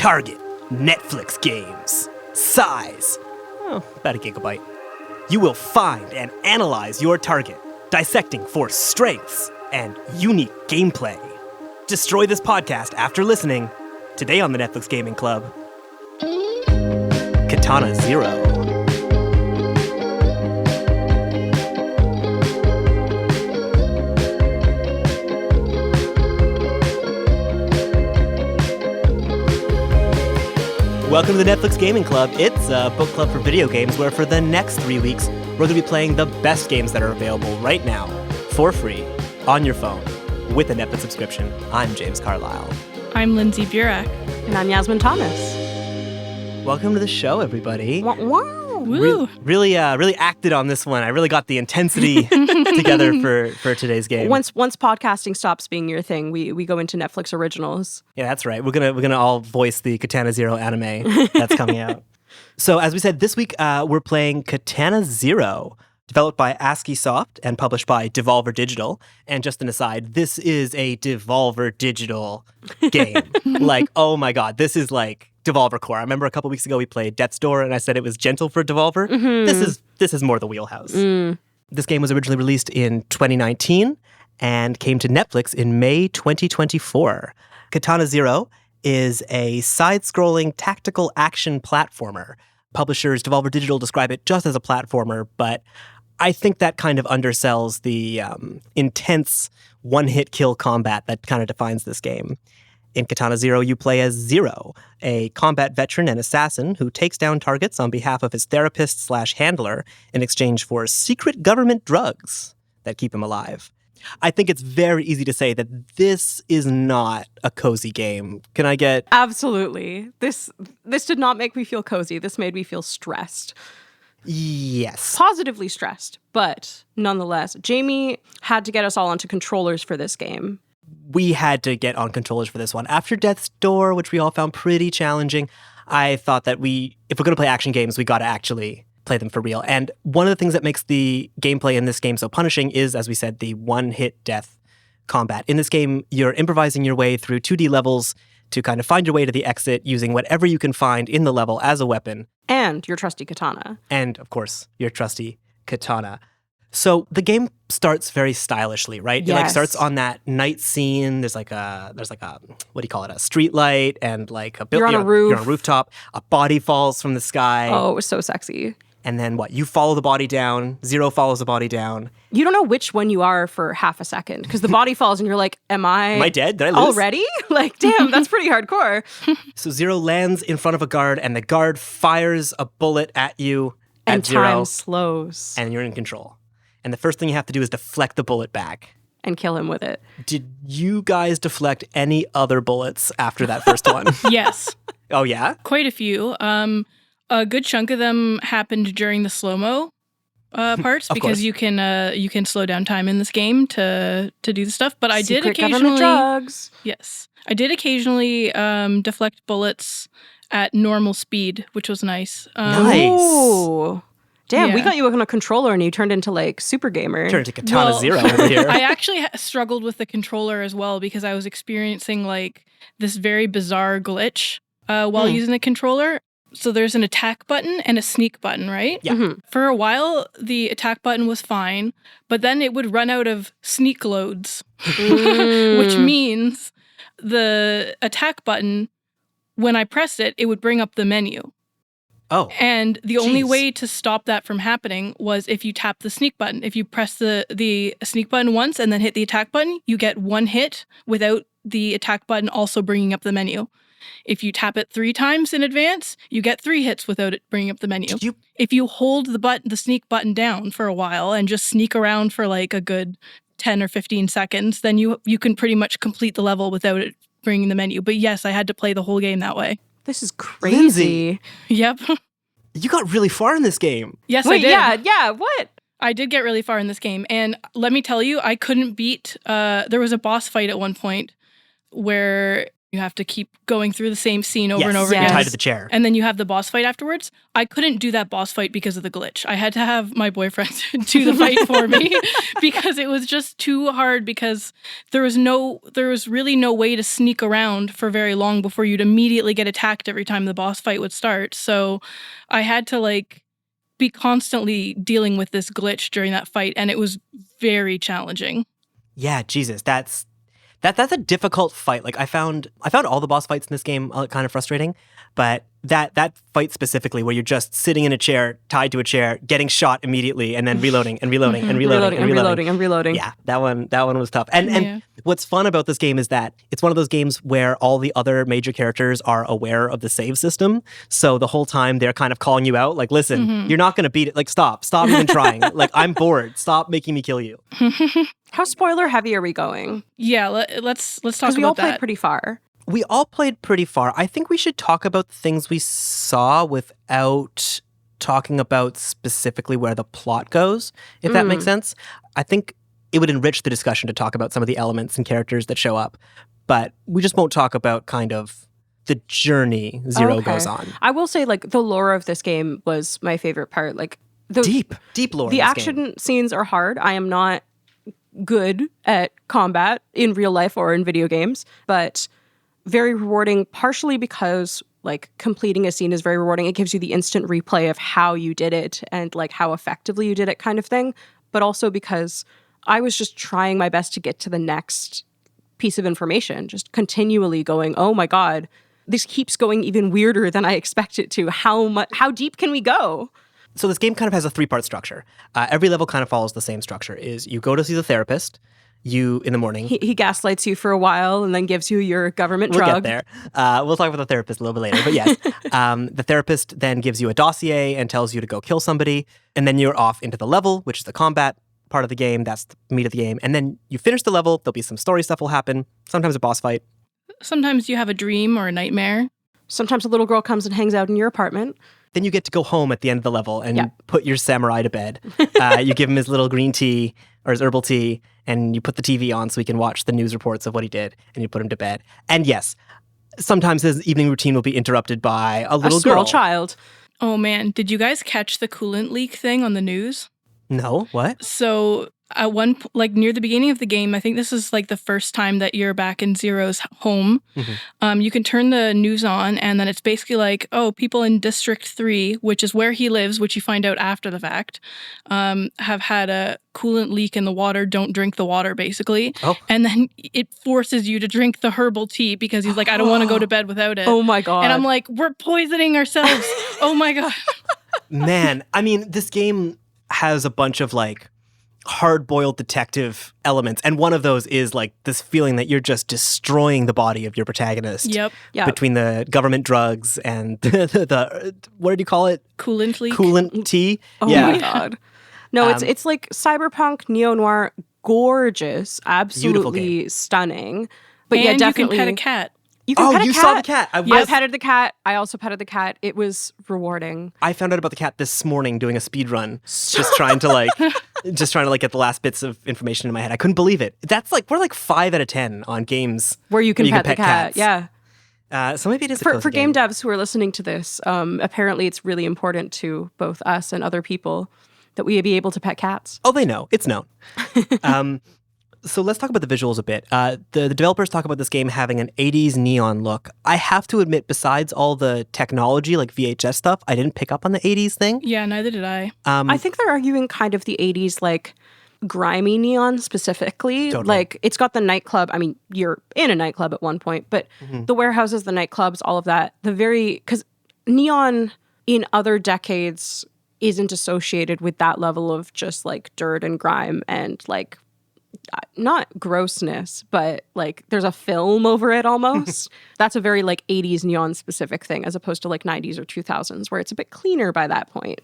Target, Netflix games. Size, about a gigabyte. You will find and analyze your target, dissecting for strengths and unique gameplay. Destroy this podcast after listening. Today on the Netflix Gaming Club, Katana Zero. Welcome to the Netflix Gaming Club. It's a book club for video games where for the next 3 weeks, we're going to be playing the best games that are available right now for free on your phone with a Netflix subscription. I'm James Carlisle. I'm Lindsay Burak. And I'm Yasmin Thomas. Welcome to the show, everybody. Wow. Woo! Really acted on this one. I really got the intensity together for today's game. Once podcasting stops being your thing, we go into Netflix originals. Yeah, that's right. We're gonna all voice the Katana Zero anime that's coming out. So as we said, this week we're playing Katana Zero, developed by Askiisoft and published by Devolver Digital. And just an aside, this is a Devolver Digital game. Like, oh my god, this is like Devolver core. I remember a couple weeks ago we played Death's Door and I said it was gentle for Devolver. Mm-hmm. This is more the wheelhouse. This game was originally released in 2019 and came to Netflix in May 2024. Katana Zero is a side-scrolling tactical action platformer. Publishers Devolver Digital describe it just as a platformer, but I think that kind of undersells the intense one-hit kill combat that kind of defines this game. In Katana Zero, you play as Zero, a combat veteran and assassin who takes down targets on behalf of his therapist/handler in exchange for secret government drugs that keep him alive. I think it's very easy to say that this is not a cozy game. Can I get... Absolutely. This did not make me feel cozy. This made me feel stressed. Yes. Positively stressed, but nonetheless, Jamie had to get us all onto controllers for this game. We had to get on controllers for this one. After Death's Door, which we all found pretty challenging, I thought that if we're going to play action games, we got to actually play them for real. And one of the things that makes the gameplay in this game so punishing is, as we said, the one-hit death combat. In this game, you're improvising your way through 2D levels to kind of find your way to the exit using whatever you can find in the level as a weapon. And your trusty katana. And, of course, your trusty katana. So the game starts very stylishly, right? Yes. It starts on that night scene. There's like a what do you call it? A street light and like a You're on a roof. You're on a rooftop. A body falls from the sky. Oh, it was so sexy. And then what? You follow the body down. Zero follows the body down. You don't know which one you are for half a second because the body falls and you're like, am I dead? Did I lose? Already? Like, damn, that's pretty hardcore. So Zero lands in front of a guard and the guard fires a bullet at you and at Zero. Time slows. And you're in control. And the first thing you have to do is deflect the bullet back. And kill him with it. Did you guys deflect any other bullets after that first one? Yes. Oh, yeah? Quite a few. A good chunk of them happened during the slow-mo parts because you can slow down time in this game to do the stuff. But I did occasionally drugs. Yes. I did occasionally deflect bullets at normal speed, which was nice. Nice. Ooh. Damn, Yeah. we got you on a controller and you turned into like super gamer. Turned to Katana Zero over here. I actually struggled with the controller as well because I was experiencing like this very bizarre glitch while using the controller. So there's an attack button and a sneak button, right? Yeah. Mm-hmm. For a while, the attack button was fine, but then it would run out of sneak loads, which means the attack button, when I pressed it, it would bring up the menu. Oh. And the only way to stop that from happening was if you tap the sneak button. If you press the sneak button once and then hit the attack button, you get one hit without the attack button also bringing up the menu. If you tap it 3 times in advance, you get 3 hits without it bringing up the menu. If you hold the sneak button down for a while and just sneak around for like a good 10 or 15 seconds, then you can pretty much complete the level without it bringing the menu. But yes, I had to play the whole game that way. This is crazy. Lindsay. Yep. You got really far in this game. Yes, Wait, I did. Yeah, what? I did get really far in this game. And let me tell you, I couldn't beat... there was a boss fight at one point where You have to keep going through the same scene over and Yes, over yes. again. tied to the chair. And then you have the boss fight afterwards. I couldn't do that boss fight because of the glitch. I had to have my boyfriend do the fight for me because it was just too hard, because there was really no way to sneak around for very long before you'd immediately get attacked every time the boss fight would start. So I had to be constantly dealing with this glitch during that fight, and it was very challenging. Yeah, Jesus, that's a difficult fight. Like I found all the boss fights in this game kind of frustrating, but that fight specifically, where you're just sitting in a chair, tied to a chair, getting shot immediately, and then reloading and reloading and reloading and reloading and reloading. Yeah, that one was tough. And what's fun about this game is that it's one of those games where all the other major characters are aware of the save system. So the whole time they're kind of calling you out, like, listen, you're not going to beat it. Like, stop even trying. Like, I'm bored. Stop making me kill you. How spoiler heavy are we going? Yeah, let's talk about that. Because we all played pretty far. We all played pretty far. I think we should talk about the things we saw without talking about specifically where the plot goes, if that makes sense. I think it would enrich the discussion to talk about some of the elements and characters that show up, but we just won't talk about kind of the journey Zero goes on. I will say, the lore of this game was my favorite part. Deep lore. The in this action game. scenes are hard. I am not good at combat in real life or in video games, but very rewarding, partially because completing a scene is very rewarding. It gives you the instant replay of how you did it and how effectively you did it, kind of thing. But also because I was just trying my best to get to the next piece of information, just continually going, oh my God, this keeps going even weirder than I expect it to. How deep can we go? So this game kind of has a 3-part structure. Every level kind of follows the same structure. Is you go to see the therapist, in the morning. He gaslights you for a while and then gives you your government We'll drug. get there. We'll talk about the therapist a little bit later. But yes, the therapist then gives you a dossier and tells you to go kill somebody. And then you're off into the level, which is the combat part of the game. That's the meat of the game. And then you finish the level. There'll be some story stuff will happen. Sometimes a boss fight. Sometimes you have a dream or a nightmare. Sometimes a little girl comes and hangs out in your apartment. Then you get to go home at the end of the level and put your samurai to bed. You give him his little green tea or his herbal tea, and you put the TV on so he can watch the news reports of what he did, and you put him to bed. And yes, sometimes his evening routine will be interrupted by a little small girl. child. Oh man, did you guys catch the coolant leak thing on the news? No, what? So at near the beginning of the game, I think this is the first time that you're back in Zero's home. You can turn the news on, and then it's basically people in District 3, which is where he lives, which you find out after the fact, have had a coolant leak in the water. Don't drink the water, basically. Oh. And then it forces you to drink the herbal tea because he's I don't want to go to bed without it. Oh my God. And I'm we're poisoning ourselves. Oh my God. Man, I mean, this game has a bunch of hard-boiled detective elements, and one of those is this feeling that you're just destroying the body of your protagonist. Yep. Between the government drugs and the what did you call it? Coolant leak. Coolant tea. Oh my God. No, it's like cyberpunk, neo-noir, gorgeous, absolutely stunning. But and definitely. you can pet a cat. You can pet a you cat. saw the cat. I petted the cat. I also petted the cat. It was rewarding. I found out about the cat this morning doing a speed run, just trying to get the last bits of information in my head. I couldn't believe it. That's we're 5 out of 10 on games Where you can pet the cat. cats. Yeah. So maybe it is a For cozy game devs who are listening to this, apparently it's really important to both us and other people that we be able to pet cats. Oh, they know. It's known. So let's talk about the visuals a bit. The developers talk about this game having an 80s neon look. I have to admit, besides all the technology, VHS stuff, I didn't pick up on the 80s thing. Yeah, neither did I. I think they're arguing kind of the 80s, grimy neon specifically. Totally. It's got the nightclub. I mean, you're in a nightclub at one point, but the warehouses, the nightclubs, all of that. Because neon in other decades isn't associated with that level of just dirt and grime and not grossness, but there's a film over it almost. That's a very 80s neon specific thing as opposed to 90s or 2000s where it's a bit cleaner by that point.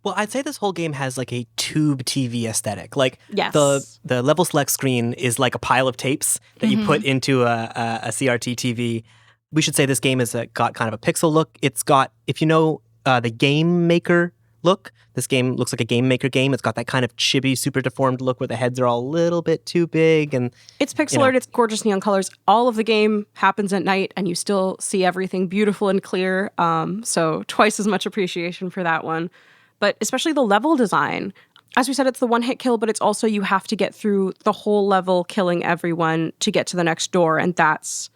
Well, I'd say this whole game has a tube TV aesthetic. Yes. The level select screen is a pile of tapes that you put into a CRT TV. We should say this game has got kind of a pixel look. It's got, if you know the Game Maker look. This game looks like a game maker game. It's got that kind of chibi, super deformed look where the heads are all a little bit too big. And it's pixel art. It's gorgeous neon colors. All of the game happens at night, and you still see everything beautiful and clear. So twice as much appreciation for that one. But especially the level design. As we said, it's the one-hit kill, but it's also you have to get through the whole level, killing everyone to get to the next door, and that's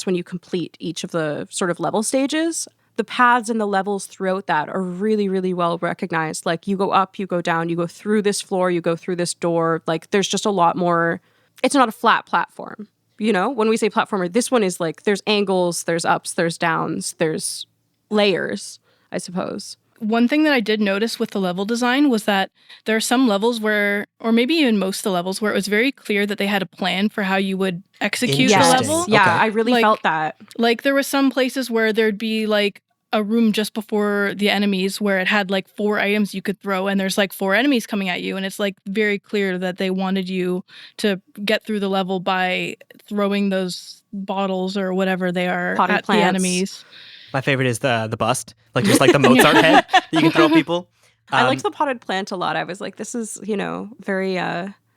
when you complete each of the sort of level stages. The paths and the levels throughout that are really, really well recognized. Like, you go up, you go down, you go through this floor, you go through this door. Like, there's just a lot more. It's not a flat platform. You know, when we say platformer, this one is like, there's angles, there's ups, there's downs, there's layers, I suppose. One thing that I did notice with the level design was that there are some levels where, or maybe even most of the levels, where it was very clear that they had a plan for how you would execute the level. Yeah, okay. I really felt that. Like, there were some places where there'd be like a room just before the enemies where it had like 4 items you could throw, and there's like 4 enemies coming at you, and it's like very clear that they wanted you to get through the level by throwing those bottles or whatever they are Potted at plants. the enemies. my favorite is the bust, like just like the Mozart head that you can throw at people. I liked the potted plant a lot. I was like, this is, very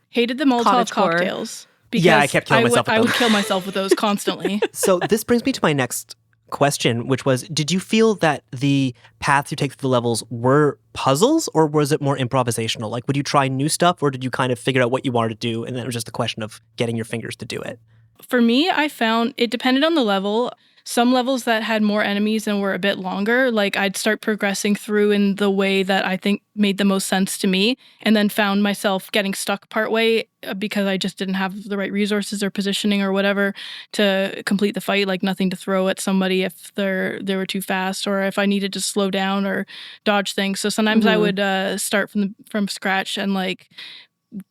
hated the Molotov cocktails. Because yeah, I kept killing myself with I them. would kill myself with those constantly. So this brings me to my next question, which was, did you feel that the paths you take through the levels were puzzles, or was it more improvisational? Like, would you try new stuff, or did you kind of figure out what you wanted to do, and then it was just a question of getting your fingers to do it? For me, I found it depended on the level. Some levels that had more enemies and were a bit longer, like I'd start progressing through in the way that I think made the most sense to me, and then found myself getting stuck partway because I just didn't have the right resources or positioning or whatever to complete the fight, like nothing to throw at somebody if they were too fast, or if I needed to slow down or dodge things. So sometimes I would start from scratch and like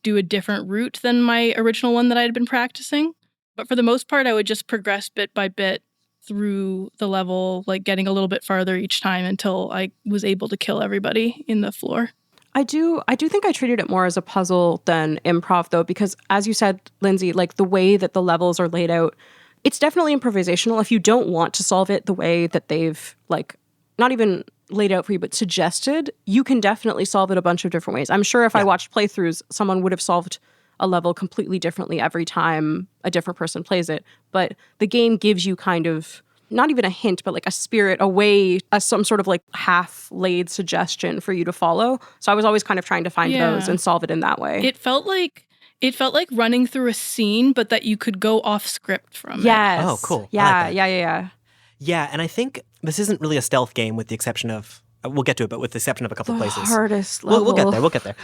do a different route than my original one that I had been practicing. But for the most part, I would just progress bit by bit through the level, like getting a little bit farther each time until I was able to kill everybody in the floor. I do think I treated it more as a puzzle than improv, though, because as you said, Lindsay, like the way that the levels are laid out, it's definitely improvisational. If you don't want to solve it the way that they've like not even laid out for you, but suggested, you can definitely solve it a bunch of different ways. I'm sure if I watched playthroughs, someone would have solved a level completely differently every time a different person plays it. But the game gives you kind of, not even a hint, but like a spirit, a way, some sort of like half-laid suggestion for you to follow. So I was always kind of trying to find those and solve it in that way. It felt like running through a scene, but that you could go off script from it. Yes. Oh, cool. Yeah, like yeah. Yeah, and I think this isn't really a stealth game with the exception of, we'll get to it, but with the exception of a couple places. Hardest level. We'll get there.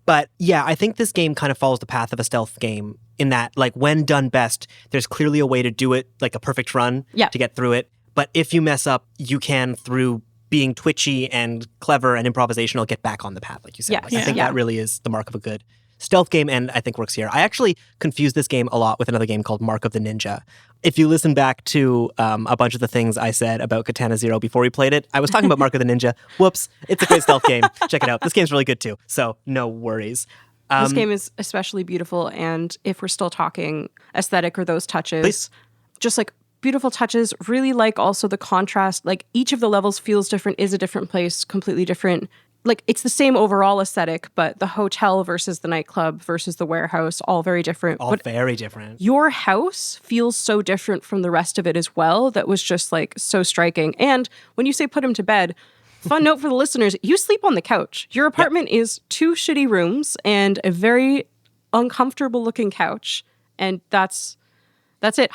But yeah, I think this game kind of follows the path of a stealth game in that, like, when done best, there's clearly a way to do it, like a perfect run to get through it. But if you mess up, you can, through being twitchy and clever and improvisational, get back on the path, like you said. Yes. Like, I think that really is the mark of a good stealth game, and I think works here. I actually confused this game a lot with another game called Mark of the Ninja. If you listen back to a bunch of the things I said about Katana Zero before we played it, I was talking about Mark of the Ninja. Whoops, it's a great stealth game. Check it out. This game's really good too, so no worries. This game is especially beautiful, and if we're still talking aesthetic or those touches, just like beautiful touches, really like also the contrast. Like each of the levels feels different, is a different place, completely different. Like it's the same overall aesthetic, but the hotel versus the nightclub versus the warehouse, all very different. All very different. Your house feels so different from the rest of it as well. That was just like so striking. And when you say put him to bed, fun note for the listeners, you sleep on the couch. Your apartment is 2 shitty rooms and a very uncomfortable looking couch. And that's it.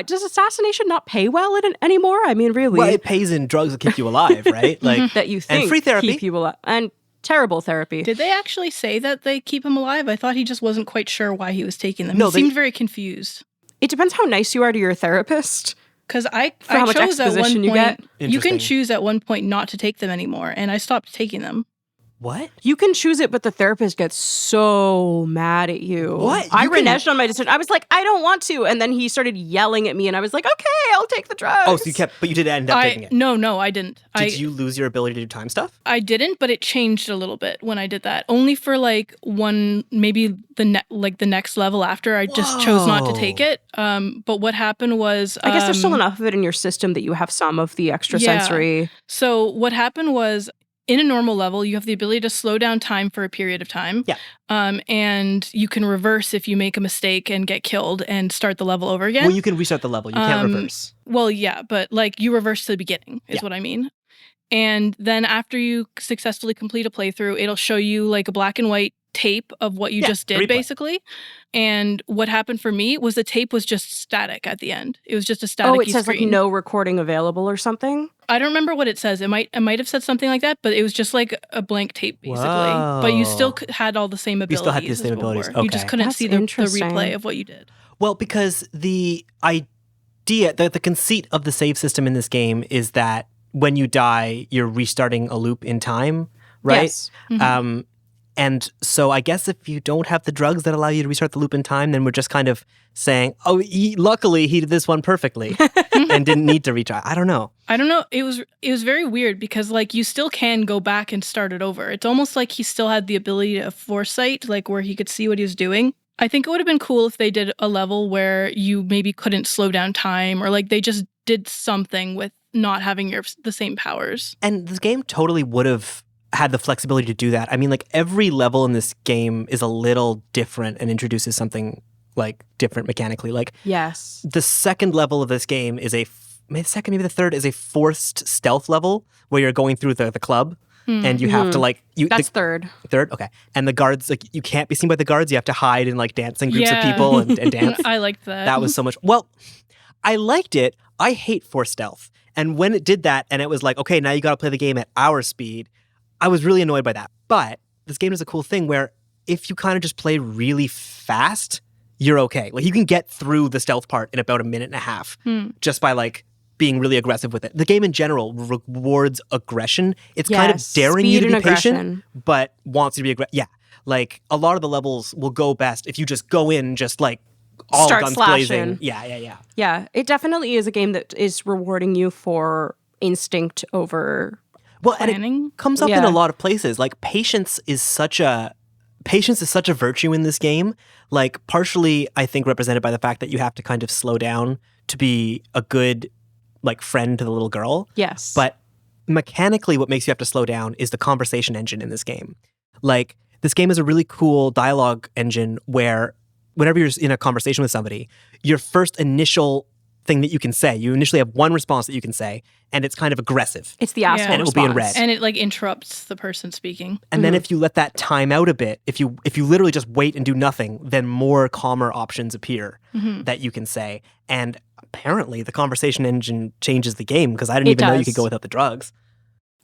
Does assassination not pay well anymore? I mean, really. Well, it pays in drugs that keep you alive, right? Like that you think and free therapy. keep you alive. And terrible therapy. Did they actually say that they keep him alive? I thought he just wasn't quite sure why he was taking them. No, he seemed very confused. It depends how nice you are to your therapist. Because I how much chose at one exposition you point, get. you can choose at one point not to take them anymore, and I stopped taking them. What? You can choose it, but the therapist gets so mad at you. What? I reneged on my decision. I was like, I don't want to. And then he started yelling at me, and I was like, okay, I'll take the drugs. Oh, so but you did end up taking it. No, I didn't. Did you lose your ability to do time stuff? I didn't, but it changed a little bit when I did that. Only for like maybe the next level after. I just chose not to take it. But what happened was, I guess there's still enough of it in your system that you have some of the extra sensory. So what happened was, in a normal level, you have the ability to slow down time for a period of time. Yeah. And you can reverse if you make a mistake and get killed and start the level over again. Well, you can restart the level. You can't reverse. Well, yeah, but like you reverse to the beginning is what I mean. And then after you successfully complete a playthrough, it'll show you like a black and white tape of what you just did, replay. Basically. And what happened for me was the tape was just static at the end. It was just a static. Oh, it says screen. like no recording available or something? I don't remember what it says. I might have said something like that, but it was just like a blank tape, basically. Whoa. But you still had all the same abilities. You still had the same abilities. You just Okay. couldn't That's see the interesting. replay of what you did. Well, because the idea, the conceit of the save system in this game is that when you die, you're restarting a loop in time, right? Yes. And so I guess if you don't have the drugs that allow you to restart the loop in time, then we're just kind of saying, oh, luckily he did this one perfectly and didn't need to retry. I don't know. It was very weird because like you still can go back and start it over. It's almost like he still had the ability of foresight, like where he could see what he was doing. I think it would have been cool if they did a level where you maybe couldn't slow down time, or like they just did something with not having the same powers. And this game totally would have had the flexibility to do that. I mean, like every level in this game is a little different and introduces something like different mechanically. Like Yes. the second level of this game is maybe the third is a forced stealth level where you're going through the club and you have to like That's third. Third, okay. And the guards, like you can't be seen by the guards. You have to hide in like dancing groups of people and dance. I liked that. That was so much. Well, I liked it. I hate forced stealth. And when it did that and it was like, okay, now you got to play the game at our speed, I was really annoyed by that. But this game is a cool thing where if you kind of just play really fast, you're okay. Like you can get through the stealth part in about a minute and a half just by like being really aggressive with it. The game in general rewards aggression. It's kind of daring you to be patient, but wants you to be aggressive. Yeah. Like a lot of the levels will go best if you just go in just like all Start guns slashing. blazing. Yeah. Yeah, it definitely is a game that is rewarding you for instinct over Well, planning. and it comes up in a lot of places. Like patience is such a virtue in this game. Like partially, I think represented by the fact that you have to kind of slow down to be a good like friend to the little girl. Yes. But mechanically, what makes you have to slow down is the conversation engine in this game. Like this game is a really cool dialogue engine where whenever you're in a conversation with somebody, your first initial thing that you can say, you initially have one response that you can say, and it's kind of aggressive. It's the asshole And it will be in response. red. And it like interrupts the person speaking. And then if you let that time out a bit, if you literally just wait and do nothing, then more calmer options appear that you can say. And apparently the conversation engine changes the game because I didn't even know you could go without the drugs.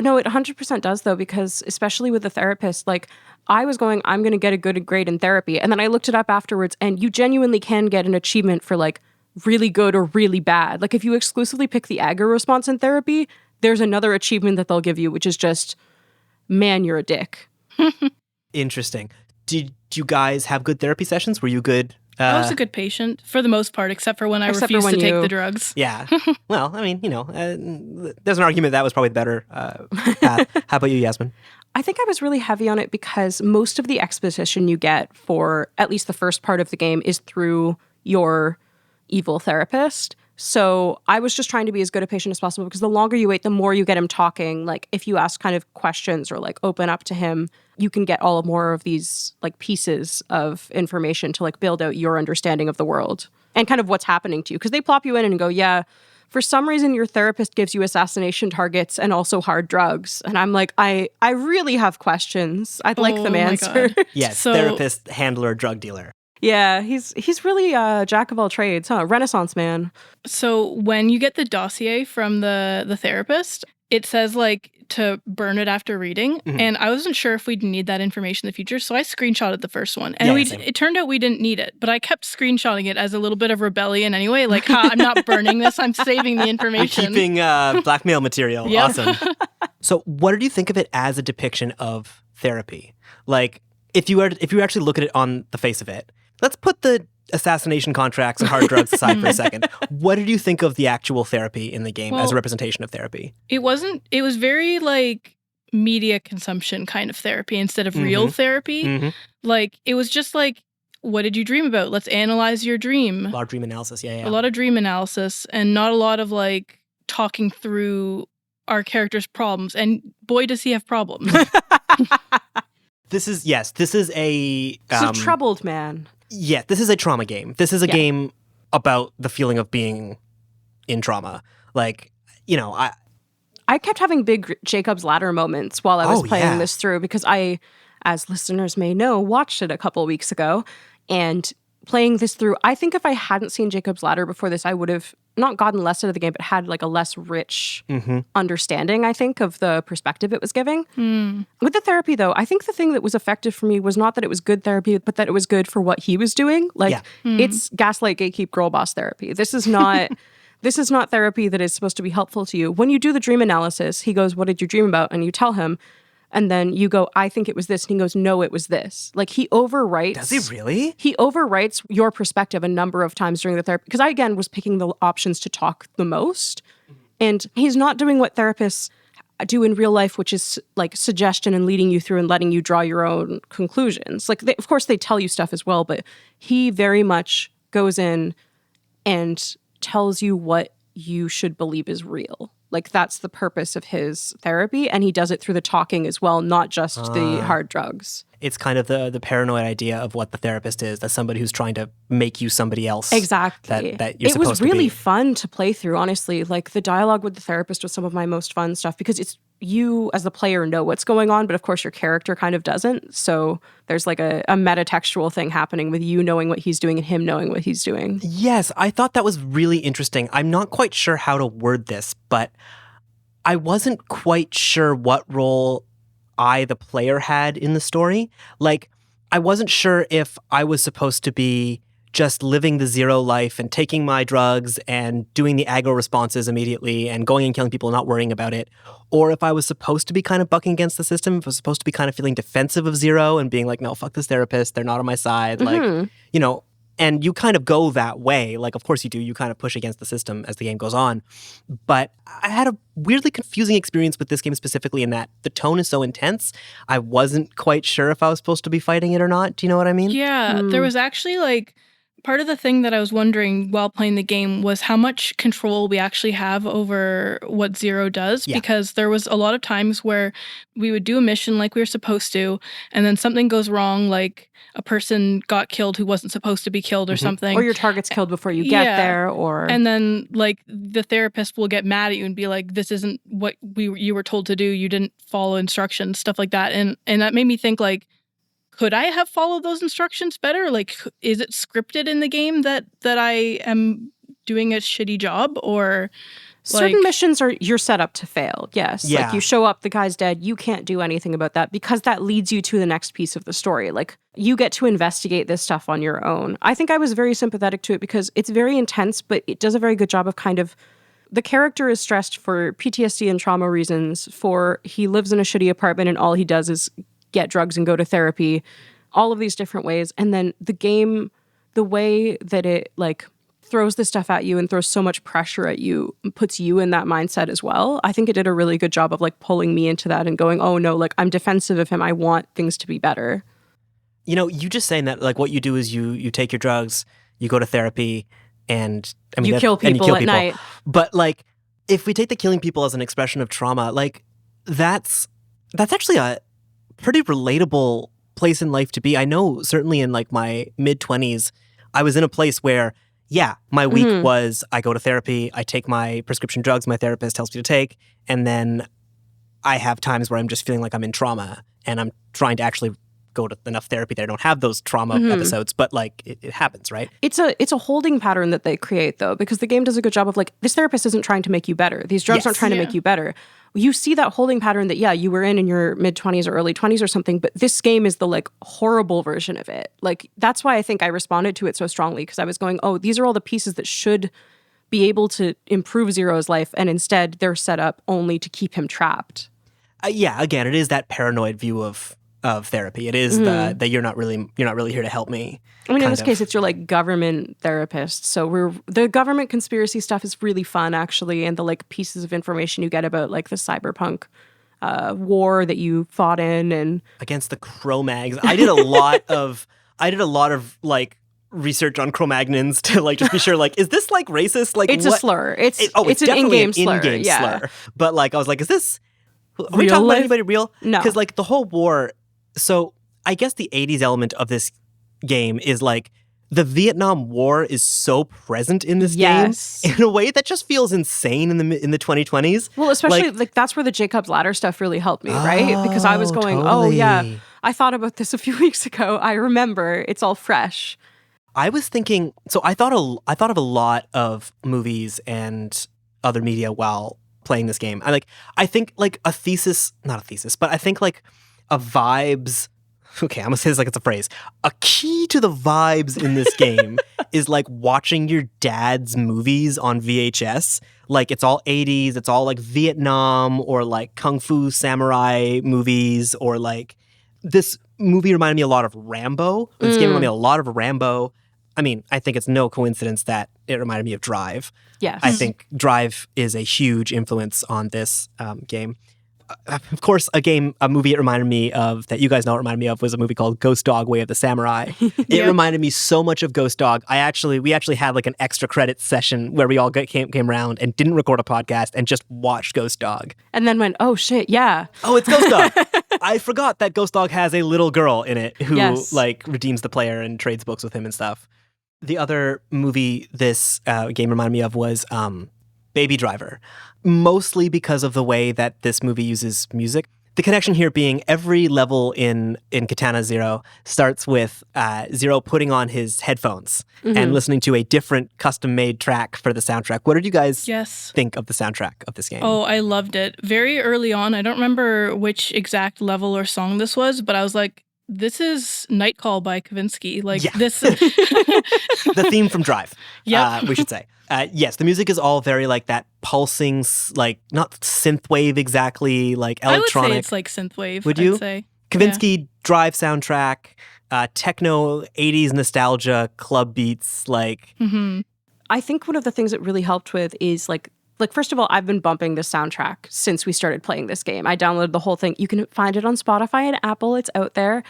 No, it 100% does though, because especially with the therapist, like I was going, I'm going to get a good grade in therapy. And then I looked it up afterwards and you genuinely can get an achievement for like really good or really bad. Like if you exclusively pick the aggro response in therapy, there's another achievement that they'll give you, which is just, man, you're a dick. Interesting. Did you guys have good therapy sessions? Were you good? I was a good patient for the most part, except for when I refused to take the drugs. Yeah. Well, I mean, there's an argument that was probably the better path. How about you, Yasmin? I think I was really heavy on it because most of the exposition you get for at least the first part of the game is through your evil therapist. So I was just trying to be as good a patient as possible because the longer you wait, the more you get him talking. Like if you ask kind of questions or like open up to him, you can get all more of these like pieces of information to like build out your understanding of the world and kind of what's happening to you. Because they plop you in and go, yeah, for some reason your therapist gives you assassination targets and also hard drugs. And I'm like, I really have questions. I'd like them answered. Yes, therapist, handler, drug dealer. Yeah, he's really a jack of all trades, huh? Renaissance man. So when you get the dossier from the therapist, it says like to burn it after reading. And I wasn't sure if we'd need that information in the future. So I screenshotted the first one. And it turned out we didn't need it. But I kept screenshotting it as a little bit of rebellion anyway. Like, I'm not burning this. I'm saving the information. You're keeping blackmail material. Yep. Awesome. So what did you think of it as a depiction of therapy? Like, if you actually look at it on the face of it, let's put the assassination contracts and hard drugs aside for a second. What did you think of the actual therapy in the game as a representation of therapy? It was very like media consumption kind of therapy instead of real therapy. Like it was just like, what did you dream about? Let's analyze your dream. A lot of dream analysis, yeah. A lot of dream analysis and not a lot of like talking through our character's problems, and boy does he have problems. This is a It's a troubled man. Yeah, this is a trauma game. This is a game about the feeling of being in trauma. Like, I kept having big Jacob's Ladder moments while I was playing this through because I, as listeners may know, watched it a couple weeks ago. And playing this through, I think if I hadn't seen Jacob's Ladder before this, I would have not gotten less out of the game, but had like a less rich understanding, I think, of the perspective it was giving. With the therapy, though, I think the thing that was effective for me was not that it was good therapy, but that it was good for what he was doing. Like, it's gaslight, gatekeep, girl boss therapy. This is not... This is not therapy that is supposed to be helpful to you. When you do the dream analysis, he goes, what did you dream about? And you tell him. And then you go, I think it was this. And he goes, no, it was this. Like, he overwrites. Does he really? He overwrites your perspective a number of times during the therapy. Because I, again, was picking the options to talk the most. And he's not doing what therapists do in real life, which is like suggestion and leading you through and letting you draw your own conclusions. Like, of course, they tell you stuff as well. But he very much goes in and tells you what you should believe is real. Like, that's the purpose of his therapy, and he does it through the talking as well, not just the hard drugs. It's kind of the paranoid idea of what the therapist is, as somebody who's trying to make you somebody else. Exactly. That you're supposed to be. It was really fun to play through, honestly. Like, the dialogue with the therapist was some of my most fun stuff because it's you as the player know what's going on, but of course your character kind of doesn't. So there's like a metatextual thing happening with you knowing what he's doing and him knowing what he's doing. Yes, I thought that was really interesting. I'm not quite sure how to word this, but I wasn't quite sure what role I, the player, had in the story. Like, I wasn't sure if I was supposed to be just living the zero life and taking my drugs and doing the aggro responses immediately and going and killing people and not worrying about it, or if I was supposed to be kind of bucking against the system, if I was supposed to be kind of feeling defensive of zero and being like, no, fuck this therapist, they're not on my side. Like, and you kind of go that way. Like, of course you do. You kind of push against the system as the game goes on. But I had a weirdly confusing experience with this game specifically in that the tone is so intense. I wasn't quite sure if I was supposed to be fighting it or not. Do you know what I mean? Yeah, there was actually like part of the thing that I was wondering while playing the game was how much control we actually have over what Zero does, because there was a lot of times where we would do a mission like we were supposed to, and then something goes wrong, like a person got killed who wasn't supposed to be killed or something. Or your target's killed before you get there, or... And then, like, the therapist will get mad at you and be like, this isn't what you were told to do, you didn't follow instructions, stuff like that. And that made me think, like, could I have followed those instructions better? Like, is it scripted in the game that I am doing a shitty job? Or certain missions you're set up to fail. Yes. Yeah. Like, you show up, the guy's dead. You can't do anything about that because that leads you to the next piece of the story. Like, you get to investigate this stuff on your own. I think I was very sympathetic to it because it's very intense, but it does a very good job of kind of... The character is stressed for PTSD and trauma reasons. He lives in a shitty apartment and all he does is get drugs and go to therapy, all of these different ways. And then the game, the way that it like throws the stuff at you and throws so much pressure at you, puts you in that mindset as well. I think it did a really good job of like pulling me into that and going, oh no, like I'm defensive of him. I want things to be better. You know, you just saying that, like, what you do is you take your drugs, you go to therapy, and I mean, you kill people at night. But like, if we take the killing people as an expression of trauma, like that's actually a pretty relatable place in life to be. I know certainly in like my mid-20s, I was in a place where, my week was I go to therapy, I take my prescription drugs my therapist tells me to take, and then I have times where I'm just feeling like I'm in trauma and I'm trying to actually go to enough therapy that I don't have those trauma episodes, but like it happens, right? It's a holding pattern that they create though, because the game does a good job of like, this therapist isn't trying to make you better. These drugs aren't trying to make you better. You see that holding pattern that, you were in your mid-20s or early 20s or something, but this game is the like horrible version of it. Like, that's why I think I responded to it so strongly, because I was going, oh, these are all the pieces that should be able to improve Zero's life, and instead they're set up only to keep him trapped. Again, it is that paranoid view of therapy. It is that you're not really here to help me. I mean, in this case, it's your like government therapist. So the government conspiracy stuff is really fun, actually, and the like pieces of information you get about like the cyberpunk war that you fought in and against the Cro-Mags. I did a lot of like research on Cro-Magnons to like just be sure, like, is this like racist? Like, It's a what? slur. It's It's an definitely in-game slur. in-game Yeah. slur. But like, I was like, is this? Are we Real talking about life? anybody real? No. Because like the whole war. So I guess the 80s element of this game is like the Vietnam War is so present in this Yes. game in a way that just feels insane in the 2020s. Well, especially like that's where the Jacob's Ladder stuff really helped me, right? Because I was going, totally. oh yeah, I thought about this a few weeks ago. I remember. It's all fresh. I was thinking, so I thought of a lot of movies and other media while playing this game. I think like not a thesis, but I think like a vibes. Okay, I'm gonna say this like it's a phrase. A key to the vibes in this game is like watching your dad's movies on VHS. Like it's all 80s, it's all like Vietnam or like Kung Fu samurai movies, or like this movie reminded me a lot of Rambo. This game reminded me a lot of Rambo. I mean, I think it's no coincidence that it reminded me of Drive. Yes. I think Drive is a huge influence on this game. Of course, a movie it reminded me of that you guys know it reminded me of was a movie called Ghost Dog: Way of the Samurai. It reminded me so much of Ghost Dog. We actually had like an extra credits session where we all came around and didn't record a podcast and just watched Ghost Dog. And then went, oh shit, yeah. Oh, it's Ghost Dog. I forgot that Ghost Dog has a little girl in it who Yes. like redeems the player and trades books with him and stuff. The other movie this game reminded me of was Baby Driver, mostly because of the way that this movie uses music. The connection here being every level in Katana Zero starts with Zero putting on his headphones and listening to a different custom-made track for the soundtrack. What did you guys think of the soundtrack of this game? Oh, I loved it. Very early on, I don't remember which exact level or song this was, but I was like, this is Night Call by Kavinsky. Like this. The theme from Drive, Yep. we should say. Yes, the music is all very like that pulsing, like not synthwave exactly, like electronic. I would say it's like synthwave. Would you? I'd say. Kavinsky Drive soundtrack, techno 80s nostalgia, club beats, like. Mm-hmm. I think one of the things that really helped with is like first of all, I've been bumping this soundtrack since we started playing this game. I downloaded the whole thing. You can find it on Spotify and Apple. It's out there.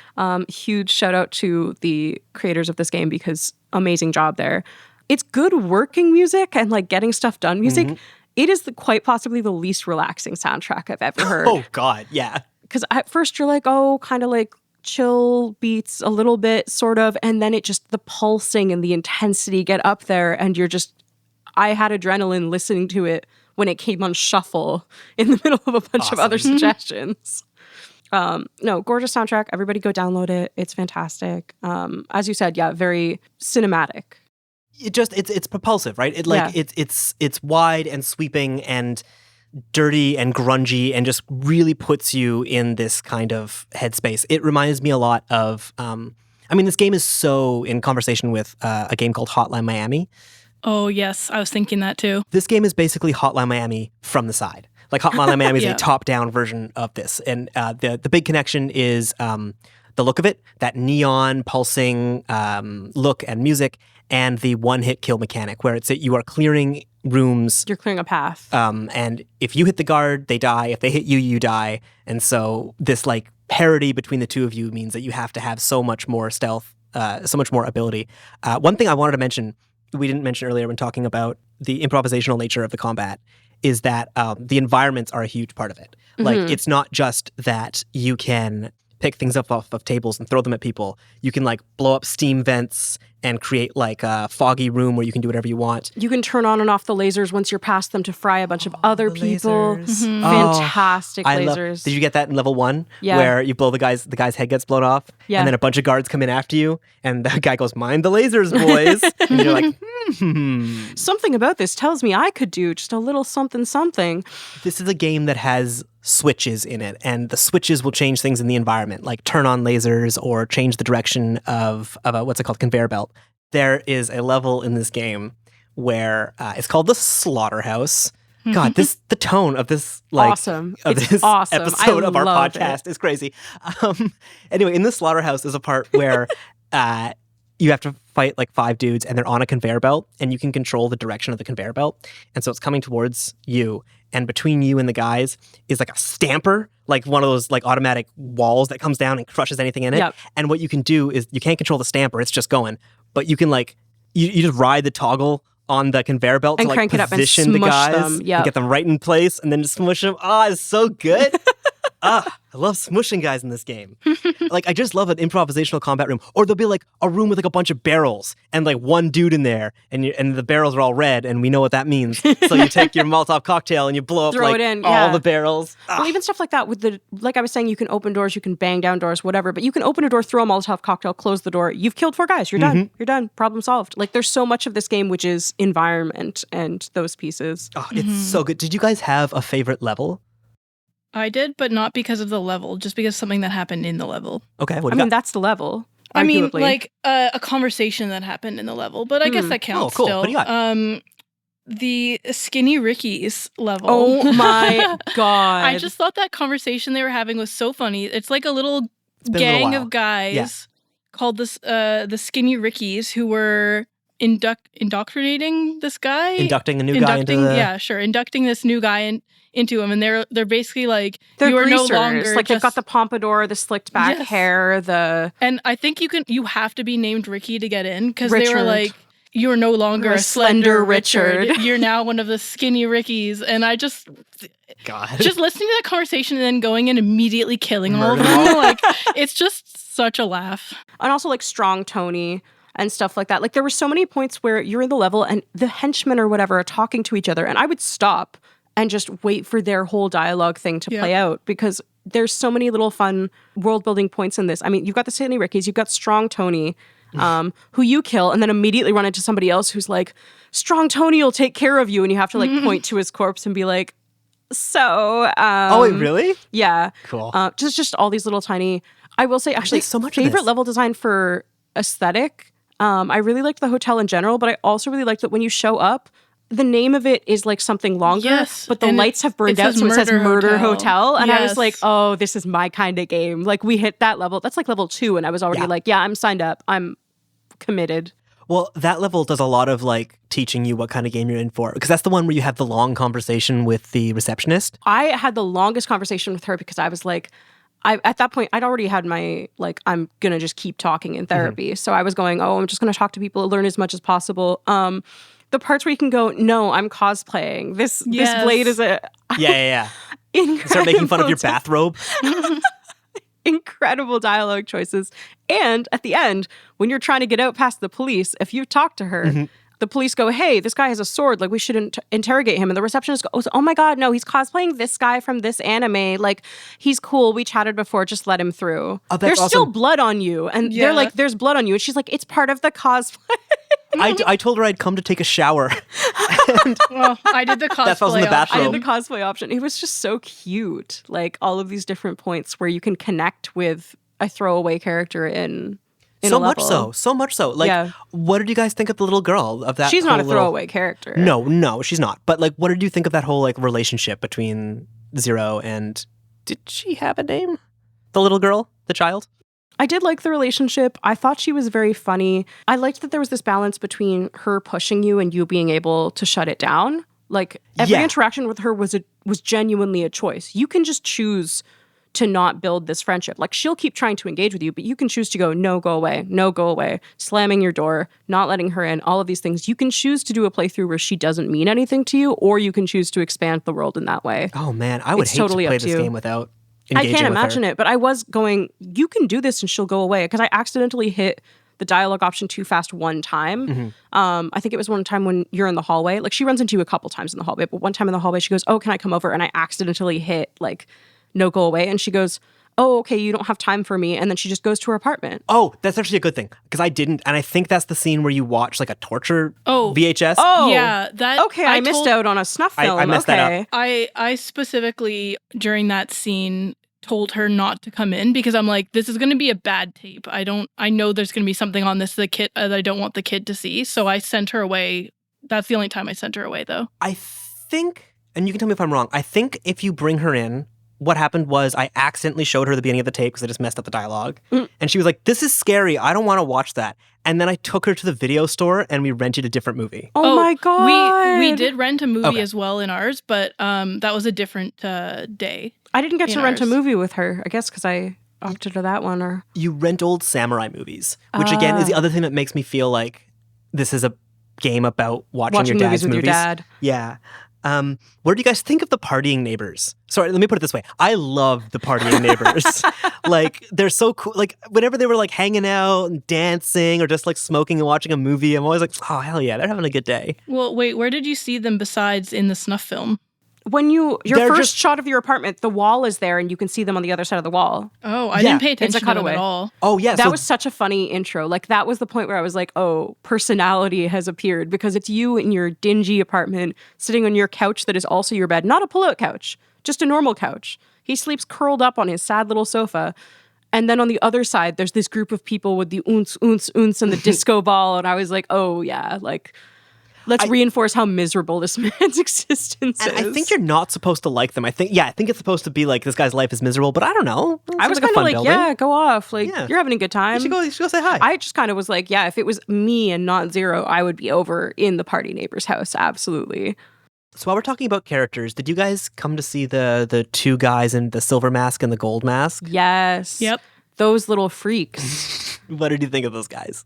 Huge shout out to the creators of this game because amazing job there. It's good working music and like getting stuff done music. It is quite possibly the least relaxing soundtrack I've ever heard. Oh God, yeah. Because at first you're like, oh, kind of like chill beats a little bit, sort of. And then the pulsing and the intensity get up there and you're just, I had adrenaline listening to it when it came on shuffle in the middle of a bunch of other suggestions. No, gorgeous soundtrack. Everybody go download it. It's fantastic. As you said, yeah, very cinematic. It's propulsive, right? It's wide and sweeping and dirty and grungy and just really puts you in this kind of headspace. It reminds me a lot of, this game is so in conversation with a game called Hotline Miami. Oh, yes. I was thinking that too. This game is basically Hotline Miami from the side. Like Hotline Miami is a top-down version of this. And the big connection is the look of it, that neon pulsing look and music, and the one-hit kill mechanic where you are clearing rooms. You're clearing a path. And if you hit the guard, they die. If they hit you, you die. And so this like parity between the two of you means that you have to have so much more stealth, so much more ability. One thing I wanted to mention, we didn't mention earlier when talking about the improvisational nature of the combat, is that the environments are a huge part of it. Like, it's not just that you can pick things up off of tables and throw them at people. You can like blow up steam vents and create like a foggy room where you can do whatever you want. You can turn on and off the lasers once you're past them to fry a bunch of other people. Lasers. Fantastic lasers. Did you get that in level 1? Yeah. Where you blow the guy's head gets blown off, Yeah. and then a bunch of guards come in after you, and the guy goes, "Mind the lasers, boys." And you're like, Something about this tells me I could do just a little something something. This is a game that has switches in it, and the switches will change things in the environment, like turn on lasers or change the direction of a what's it called, conveyor belt. There is a level in this game where it's called the Slaughterhouse. God, the tone of this Awesome. this awesome. episode of our love podcast is crazy. Anyway, in the Slaughterhouse is a part where you have to fight like 5 dudes, and they're on a conveyor belt, and you can control the direction of the conveyor belt, and so it's coming towards you. And between you and the guys is like a stamper, like one of those like automatic walls that comes down and crushes anything in it. Yep. And what you can do is you can't control the stamper; it's just going. but you can like you just ride the toggle on the conveyor belt And to like crank it up and position the smush guys them. and Yep. get them right in place and then just smush them. It's so good. I love smushing guys in this game. Like, I just love an improvisational combat room. Or there'll be like a room with like a bunch of barrels and like one dude in there, and the barrels are all red, and we know what that means. So you take your Molotov cocktail and you blow up Throw like it in, all yeah. the barrels. Well, even stuff like that with like I was saying, you can open doors, you can bang down doors, whatever, but you can open a door, throw a Molotov cocktail, close the door. You've killed 4 guys. You're done. You're done. Problem solved. Like, there's so much of this game which is environment and those pieces. It's so good. Did you guys have a favorite level? I did, but not because of the level, just because something that happened in the level. Okay, what I do you mean, got? that's the level. I mean, arguably. like a conversation that happened in the level, but I guess that counts cool. still. What do you got? The Skinny Ricky's level. Oh my God. I just thought that conversation they were having was so funny. It's like a little been a little gang while. of guys Yeah. called the Skinny Rickies who were indoctrinating this guy. Inducting a new guy into the... Yeah, sure. Inducting this new guy into him, and they're basically like, They're you are no greasers. longer Like, they've just... got the pompadour, the slicked back Yes. hair, the... And I think you have to be named Ricky to get in, because they were Richard. like, you are no longer You're a slender Richard. Richard. You're now one of the Skinny Rickies. And I just God. listening to that conversation and then going and immediately killing all of Murder them, them all. like, it's just such a laugh. And also, like, strong Tony and stuff like that. Like, there were so many points where you're in the level and the henchmen or whatever are talking to each other, and I would stop and just wait for their whole dialogue thing to play out, because there's so many little fun world building points in this. I mean, you've got the Sydney Rickies, you've got strong Tony, who you kill and then immediately run into somebody else who's like, strong Tony will take care of you, and you have to like point to his corpse and be like, so oh, wait, really? yeah, Cool. just all these little tiny, I will say, actually, so much of favorite this. level design for aesthetic. I really liked the hotel in general, but I also really liked that when you show up, the name of it is like something longer, Yes, but the and lights have burned it out, says so it says Murder Murder Hotel. Hotel. And I was Yes. like, oh, this is my kind of game. Like, we hit that level. That's like level 2, and I was already Yeah. like, yeah, I'm signed up. I'm committed. Well, that level does a lot of like teaching you what kind of game you're in for, because that's the one where you have the long conversation with the receptionist. I had the longest conversation with her because I was like, at that point, I'd already had my, like, I'm going to just keep talking in therapy. So I was going, I'm just going to talk to people, learn as much as possible. The parts where you can go, no, I'm cosplaying. This Yes. blade is a Yeah. incredible, Start making fun of your bathrobe. incredible dialogue choices. And at the end, when you're trying to get out past the police, if you talk to her, the police go, hey, this guy has a sword. Like, we should interrogate him. And the receptionist goes, oh my God, no, he's cosplaying this guy from this anime. Like, he's cool. We chatted before. Just let him through. Oh, that's There's still awesome. blood on you. And Yeah. they're like, there's blood on you. And she's like, it's part of the cosplay. I told her I'd come to take a shower. Well, I did the cosplay. That falls in the I bathrobe. did the cosplay option. It was just so cute. Like, all of these different points where you can connect with a throwaway character in So a much level. so much so. Like, Yeah. what did you guys think of the little girl of that? She's not a whole little- throwaway character. No, she's not. But like, what did you think of that whole like relationship between Zero and? Did she have a name? The little girl, the child. I did like the relationship. I thought she was very funny. I liked that there was this balance between her pushing you and you being able to shut it down. Like, every Yeah. interaction with her was genuinely a choice. You can just choose to not build this friendship. Like, she'll keep trying to engage with you, but you can choose to go, no, go away, slamming your door, not letting her in, all of these things. You can choose to do a playthrough where she doesn't mean anything to you, or you can choose to expand the world in that way. Oh man, I would It's hate totally to play up to this you. game without I engaging can't with her. imagine it, but I was going, you can do this and she'll go away, because I accidentally hit the dialogue option too fast one time. I think it was one time when you're in the hallway. Like, she runs into you a couple times in the hallway, but one time in the hallway, she goes, oh, can I come over? And I accidentally hit, like, no, go away. And she goes, oh, okay, you don't have time for me. And then she just goes to her apartment. Oh, that's actually a good thing, because I didn't, and I think that's the scene where you watch like a torture Oh. VHS. Oh, Yeah, that okay, I missed out on a snuff I film. messed that okay. up. I specifically during that scene told her not to come in, because I'm like, this is going to be a bad tape. I know there's going to be something on this that I don't want the kid to see. So I sent her away. That's the only time I sent her away, though. I think, and you can tell me if I'm wrong, I think if you bring her in, what happened was I accidentally showed her the beginning of the tape because I just messed up the dialogue. And she was like, this is scary. I don't want to watch that. And then I took her to the video store and we rented a different movie. Oh my God. We did rent a movie Okay. as well in ours, but that was a different day. I didn't get in to rent a ours. movie with her, I guess, because I opted to that one. Or You rent old samurai movies, which again is the other thing that makes me feel like this is a game about watching your dad's movies with your dad. Yeah. What do you guys think of the partying neighbors? Sorry, let me put it this way. I love the partying neighbors. Like, they're so cool. Like, whenever they were like hanging out and dancing or just like smoking and watching a movie, I'm always like, oh, hell yeah, they're having a good day. Well, wait, where did you see them besides in the snuff film? When your They're first just- shot of your apartment, the wall is there and you can see them on the other side of the wall. Oh, I Yeah, didn't pay it's a attention to them cutaway. at all. Oh, yeah. That so was such a funny intro. Like, that was the point where I was like, oh, personality has appeared, because it's you in your dingy apartment sitting on your couch that is also your bed. Not a pull-out couch, just a normal couch. He sleeps curled up on his sad little sofa. And then on the other side, there's this group of people with the oonce, oonce, oonce and the disco ball. And I was like, oh, yeah, like, let's reinforce how miserable this man's existence and is. I think you're not supposed to like them. I think it's supposed to be like this guy's life is miserable, but I don't know. I was Sounds like a kind of fun like, building. yeah, go off. Like, Yeah. you're having a good time. You should go say hi. I just kind of was like, yeah, if it was me and not Zero, I would be over in the party neighbor's house. Absolutely. So while we're talking about characters, did you guys come to see the two guys in the silver mask and the gold mask? Yes. Yep. Those little freaks. What did you think of those guys?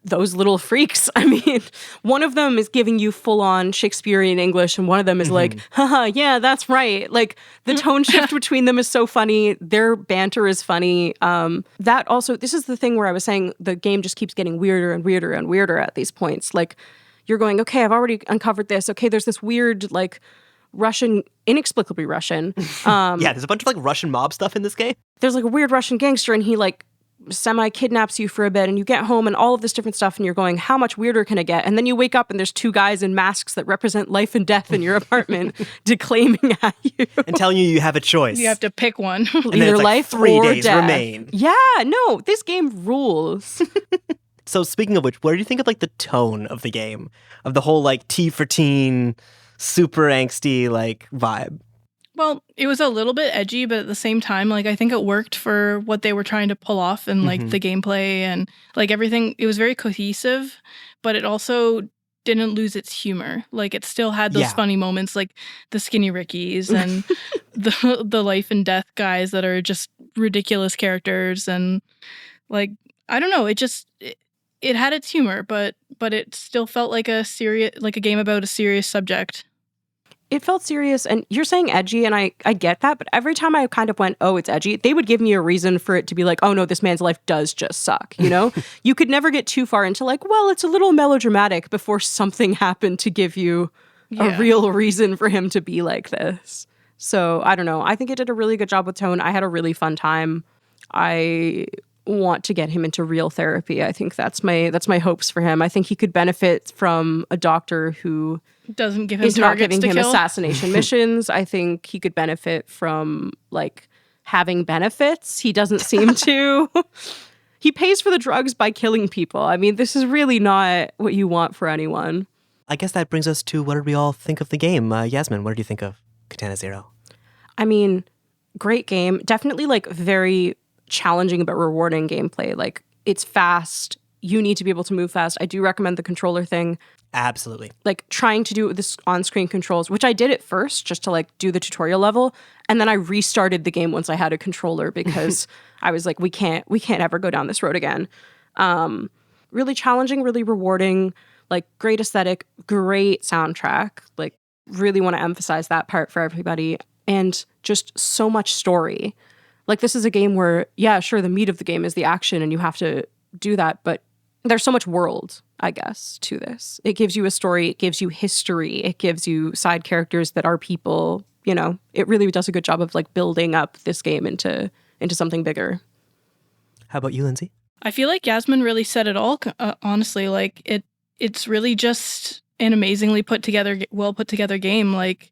Those little freaks. I mean, one of them is giving you full-on Shakespearean English, and one of them is like, haha, yeah, that's right. Like, the tone shift between them is so funny. Their banter is funny. That also, this is the thing where I was saying the game just keeps getting weirder and weirder and weirder at these points. Like, you're going, okay, I've already uncovered this. Okay, there's this weird, like, Russian, inexplicably Russian. Yeah, there's a bunch of like Russian mob stuff in this game. There's like a weird Russian gangster, and he like semi-kidnaps you for a bit, and you get home and all of this different stuff, and you're going, how much weirder can it get? And then you wake up and there's two guys in masks that represent life and death in your apartment declaiming at you. And telling you have a choice. You have to pick one. And then Either it's like life 3 or days death. remain. Yeah, no, this game rules. So speaking of which, what do you think of like the tone of the game? Of the whole like T for teen, super angsty like vibe? Well, it was a little bit edgy, but at the same time, like, I think it worked for what they were trying to pull off and like the gameplay and like everything. It was very cohesive, but it also didn't lose its humor. Like, it still had those funny moments, like the skinny Rickies and the life and death guys that are just ridiculous characters. And like, I don't know, it had its humor, but it still felt like a game about a serious subject. It felt serious, and you're saying edgy, and I get that, but every time I kind of went, oh, it's edgy, they would give me a reason for it to be like, oh no, this man's life does just suck, you know? You could never get too far into like, well, it's a little melodramatic before something happened to give you a real reason for him to be like this. So, I don't know. I think it did a really good job with tone. I had a really fun time. I want to get him into real therapy. I think that's my hopes for him. I think he could benefit from a doctor who Doesn't give him is not targets giving to him kill. assassination missions. I think he could benefit from like having benefits. He doesn't seem to. He pays for the drugs by killing people. I mean, this is really not what you want for anyone. I guess that brings us to what did we all think of the game? Yasmin, what did you think of Katana Zero? I mean, great game. Definitely like very challenging but rewarding gameplay. Like, it's fast. You need to be able to move fast. I do recommend the controller thing. Absolutely. Like, trying to do this on-screen controls, which I did at first just to like do the tutorial level, and then I restarted the game once I had a controller because I was like, we can't ever go down this road again. Really challenging, really rewarding, like great aesthetic, great soundtrack. Like, really want to emphasize that part for everybody, and just so much story. Like, this is a game where, yeah, sure, the meat of the game is the action and you have to do that, but there's so much world, I guess, to this. It gives you a story, it gives you history, it gives you side characters that are people, you know. It really does a good job of like building up this game into something bigger. How about you, Lindsay? I feel like Yasmin really said it all, honestly. Like, it's really just an amazingly well put together game. Like,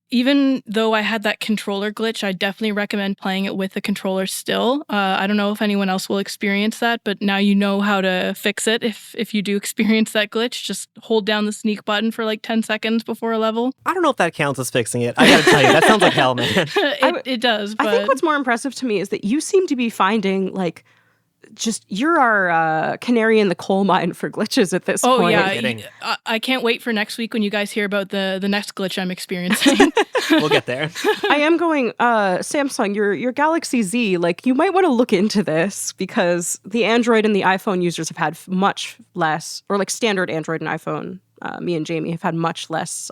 even though I had that controller glitch, I definitely recommend playing it with the controller still. I don't know if anyone else will experience that, but now you know how to fix it. If you do experience that glitch, just hold down the sneak button for like 10 seconds before a level. I don't know if that counts as fixing it. I gotta tell you, that sounds like hell, man. It does, but I think what's more impressive to me is that you seem to be finding like you're our canary in the coal mine for glitches at this Oh point. yeah, I can't wait for next week when you guys hear about the next glitch I'm experiencing. We'll get there. I am going, Samsung, your Galaxy Z, like, you might want to look into this because the Android and the iPhone users have had much less, or like standard Android and iPhone, me and Jamie have had much less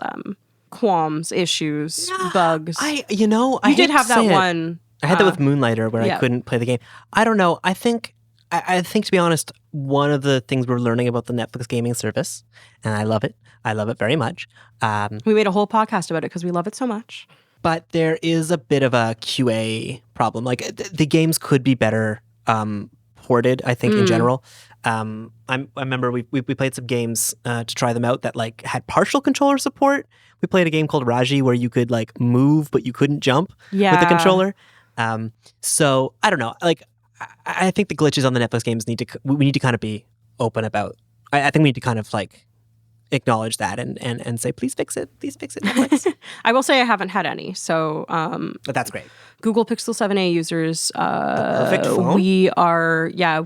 qualms, issues, bugs. I you hate did to have that say it. one. I had that with Moonlighter where I couldn't play the game. I don't know. I think, to be honest, one of the things we're learning about the Netflix gaming service, and I love it. I love it very much. We made a whole podcast about it because we love it so much. But there is a bit of a QA problem. Like the games could be better ported, I think, in general. I remember we played some games to try them out that like had partial controller support. We played a game called Raji where you could like move, but you couldn't jump with the controller. So I don't know. Like, I think the glitches on the Netflix games we need to kind of be open about. I think we need to kind of like acknowledge that and say, please fix it, Netflix. I will say I haven't had any. So, but that's great. Google Pixel 7a users, The perfect phone?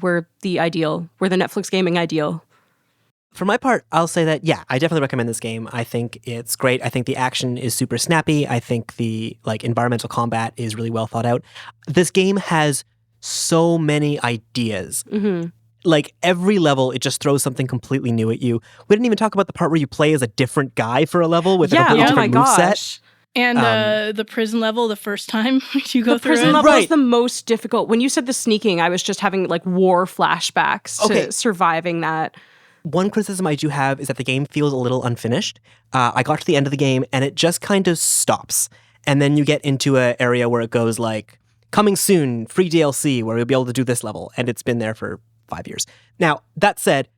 we're the ideal. We're the Netflix gaming ideal. For my part, I'll say that, yeah, I definitely recommend this game. I think it's great. I think the action is super snappy. I think the like environmental combat is really well thought out. This game has so many ideas. Mm-hmm. Like every level, it just throws something completely new at you. We didn't even talk about the part where you play as a different guy for a level with a completely different moveset. And the prison level, the first time you go through prison it. level is the most difficult. When you said the sneaking, I was just having like war flashbacks to surviving that. One criticism I do have is that the game feels a little unfinished. I got to the end of the game and it just kind of stops. And then you get into an area where it goes like, coming soon, free DLC, where you'll be able to do this level. And it's been there for 5 years. Now, that said,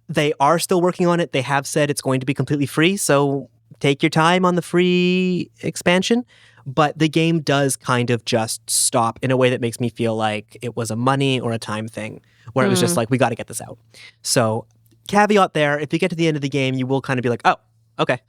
they are still working on it. They have said it's going to be completely free. So take your time on the free expansion. But the game does kind of just stop in a way that makes me feel like it was a money or a time thing, where it was just like, we got to get this out. So caveat there, if you get to the end of the game, you will kind of be like, oh, okay.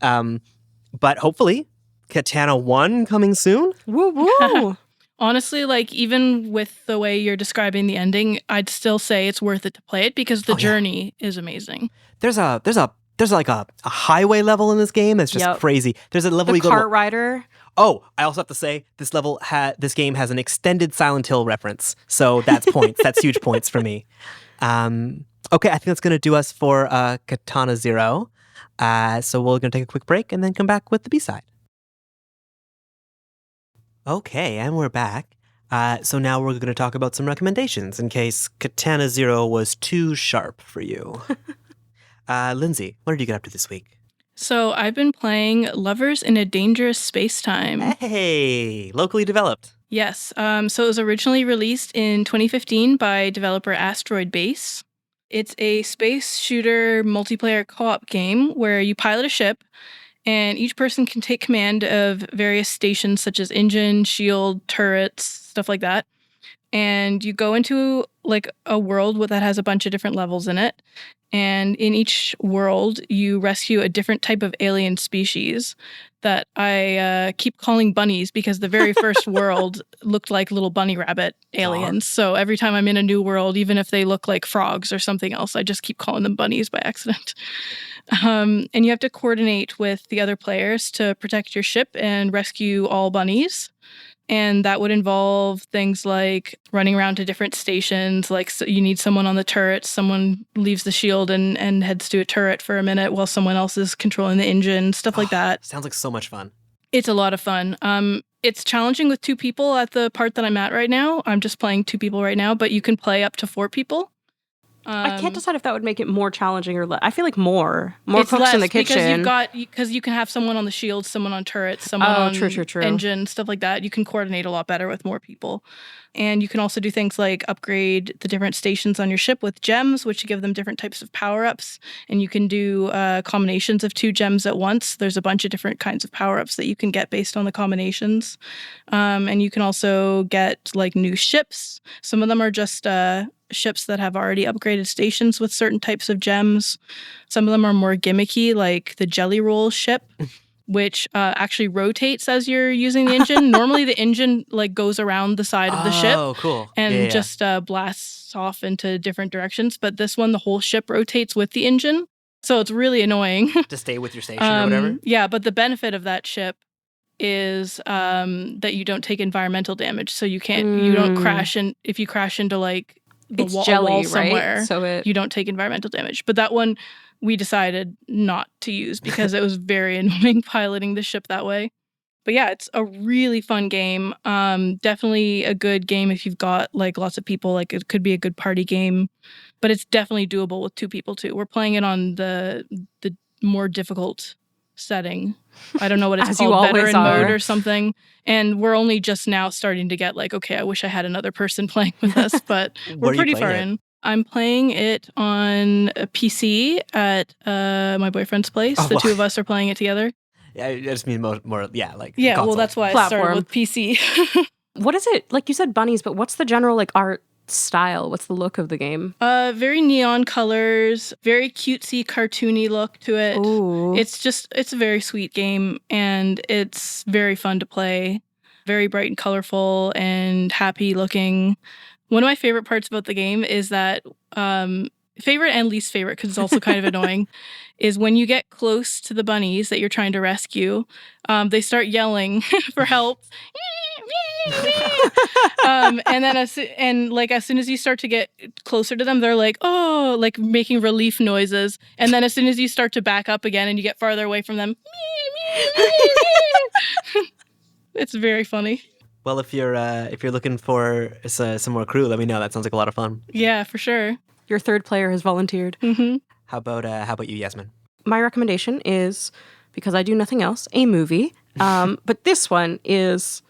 But hopefully, Katana 1 coming soon. Woo woo. Honestly, like even with the way you're describing the ending, I'd still say it's worth it to play it because the journey is amazing. There's like a highway level in this game that's just crazy. There's a level the you go cart rider. Oh, I also have to say this game has an extended Silent Hill reference, so that's points. That's huge points for me. Okay, I think that's going to do us for Katana Zero. So we're going to take a quick break and then come back with the B-side. Okay, and we're back. So now we're going to talk about some recommendations in case Katana Zero was too sharp for you. Lindsay, what did you get up to this week? So I've been playing Lovers in a Dangerous Spacetime. Hey, locally developed. Yes. So it was originally released in 2015 by developer Asteroid Base. It's a space shooter multiplayer co-op game where you pilot a ship and each person can take command of various stations such as engine, shield, turrets, stuff like that. And you go into like a world that has a bunch of different levels in it. And in each world, you rescue a different type of alien species that I keep calling bunnies because the very first world looked like little bunny rabbit aliens. So every time I'm in a new world, even if they look like frogs or something else, I just keep calling them bunnies by accident. And you have to coordinate with the other players to protect your ship and rescue all bunnies. And that would involve things like running around to different stations. Like so you need someone on the turret. Someone leaves the shield and heads to a turret for a minute while someone else is controlling the engine, stuff like that. Sounds like so much fun. It's a lot of fun. It's challenging with 2 people at the part that I'm at right now. I'm just playing 2 people right now, but you can play up to 4 people. I can't decide if that would make it more challenging or less. I feel like more cooks in the kitchen. Because you can have someone on the shield, someone on turrets, someone on engine, stuff like that. You can coordinate a lot better with more people. And you can also do things like upgrade the different stations on your ship with gems, which give them different types of power-ups. And you can do combinations of 2 gems at once. There's a bunch of different kinds of power-ups that you can get based on the combinations. And you can also get like new ships. Some of them are just ships that have already upgraded stations with certain types of gems. Some of them are more gimmicky, like the Jelly Roll ship, which actually rotates as you're using the engine. Normally the engine like goes around the side of the ship. Oh, cool. And just blasts off into different directions. But this one, the whole ship rotates with the engine. So it's really annoying. To stay with your station or whatever? Yeah, but the benefit of that ship is that you don't take environmental damage. So you don't crash. And if you crash into like the wall somewhere, right? So you don't take environmental damage. But that one we decided not to use because it was very annoying piloting the ship that way. But yeah, it's a really fun game. Definitely a good game if you've got like lots of people. Like it could be a good party game, but it's definitely doable with 2 people too. We're playing it on the more difficult setting. I don't know what it's called, veteran mode or something. And we're only just now starting to get like, okay, I wish I had another person playing with us, but we're pretty far in. I'm playing it on a PC at my boyfriend's place. The 2 of us are playing it together. Yeah, I just mean more like yeah. console. Well, that's why I started with PC. What is it? Like you said, bunnies, but what's the general like art style? What's the look of the game? Very neon colors, very cutesy, cartoony look to it. Ooh. It's a very sweet game, and it's very fun to play. Very bright and colorful and happy looking. One of my favorite parts about the game is that favorite and least favorite, because it's also kind of annoying, is when you get close to the bunnies that you're trying to rescue, they start yelling for help. And then as soon as you start to get closer to them, they're like, oh, like making relief noises. And then as soon as you start to back up again and you get farther away from them, it's very funny. Well, if you're looking for some more crew, let me know. That sounds like a lot of fun. Yeah, for sure. Your 3rd player has volunteered. Mm-hmm. How about you, Yasmin? My recommendation is, because I do nothing else, a movie. But this one is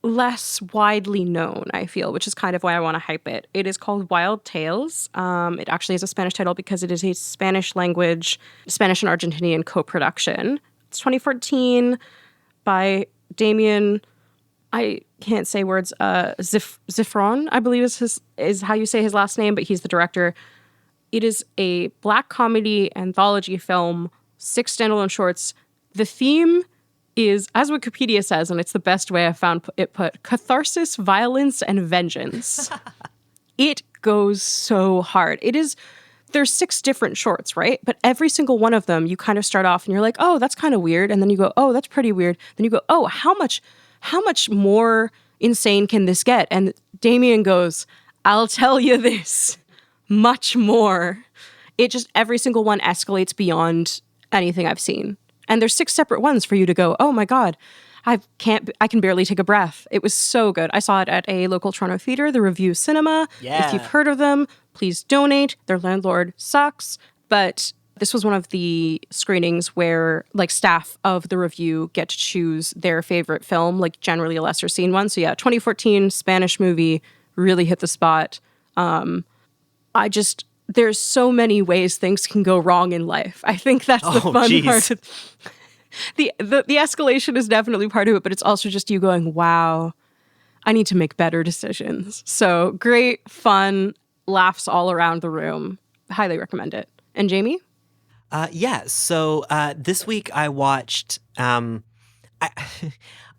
less widely known, I feel, which is kind of why I want to hype it. It is called Wild Tales. It actually is a Spanish title because it is a Spanish and Argentinian co-production. It's 2014 by Damien, I can't say words, Zifron, I believe is how you say his last name, but he's the director. It is a black comedy anthology film, 6 standalone shorts. The theme is, as Wikipedia says, and it's the best way I've found it put, catharsis, violence, and vengeance. It goes so hard. There's 6 different shorts, right? But every single one of them, you kind of start off and you're like, oh, that's kind of weird. And then you go, oh, that's pretty weird. Then you go, oh, how much more insane can this get? And Damien goes, I'll tell you this, much more. It just, every single one escalates beyond anything I've seen. And there's 6 separate ones for you to go, oh my God, I can barely take a breath. It was so good. I saw it at a local Toronto theater, the Review Cinema. Yeah. If you've heard of them, please donate. Their landlord sucks. But this was one of the screenings where like staff of the Review get to choose their favorite film, like generally a lesser seen one. So yeah, 2014 Spanish movie really hit the spot. There's so many ways things can go wrong in life. I think that's the fun part. The escalation is definitely part of it, but it's also just you going, wow, I need to make better decisions. So great, fun, laughs all around the room. Highly recommend it. And Jamie? So this week I watched, I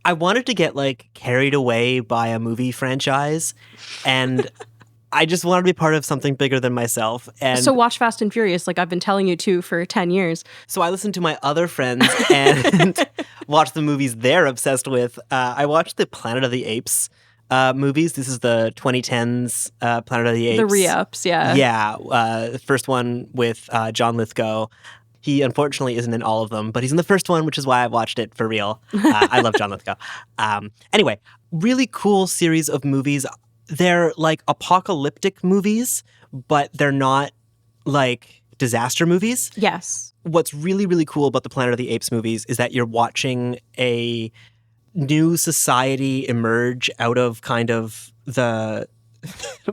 wanted to get like carried away by a movie franchise, and I just wanted to be part of something bigger than myself. And so watch Fast and Furious, like I've been telling you to for 10 years. So I listened to my other friends and watched the movies they're obsessed with. I watched the Planet of the Apes movies. This is the 2010s Planet of the Apes. The re-ups, yeah. Yeah, the first one with John Lithgow. He unfortunately isn't in all of them, but he's in the first one, which is why I watched it for real. I love John Lithgow. Anyway, really cool series of movies. They're like apocalyptic movies, but they're not like disaster movies. Yes. What's really, really cool about the Planet of the Apes movies is that you're watching a new society emerge out of kind of the